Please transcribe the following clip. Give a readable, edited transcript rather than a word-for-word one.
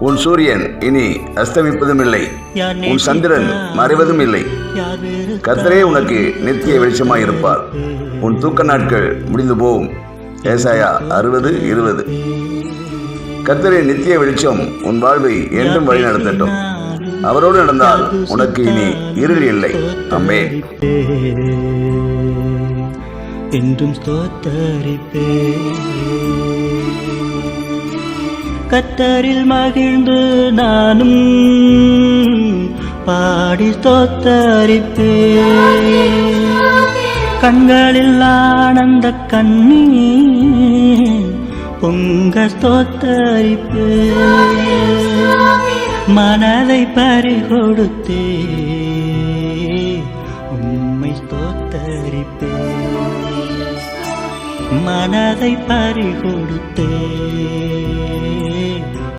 உன் சூரியன் இனி அஸ்தமிப்பதும் இல்லை, உன் சந்திரன் மறைவதும் இல்லை. கர்த்தரே உனக்கு நித்திய வெளிச்சமாயிருப்பார். உன் தூக்க நாட்கள் முடிந்து போகும். ஏசாயா 60:20. கர்த்தரே நித்திய வெளிச்சம் உன் வாழ்வை என்றும் வழி நடத்தட்டும். அவரோடு நடந்தால் உனக்கு இனி இருள் இல்லை. ஆமென். என்றும் ஸ்தோத்தரிப்பே. கர்த்தரில் மகிழ்ந்து நானும் பாடி ஸ்தோத்தரிப்பே. கண்களில் ஆனந்த கண்ணீர் பொங்க ஸ்தோத்தரிப்பே. மனதை பறிகொடுத்தே உம்மை ஸ்தோத்தரிப்பே. மனதை பறிகொடுத்தே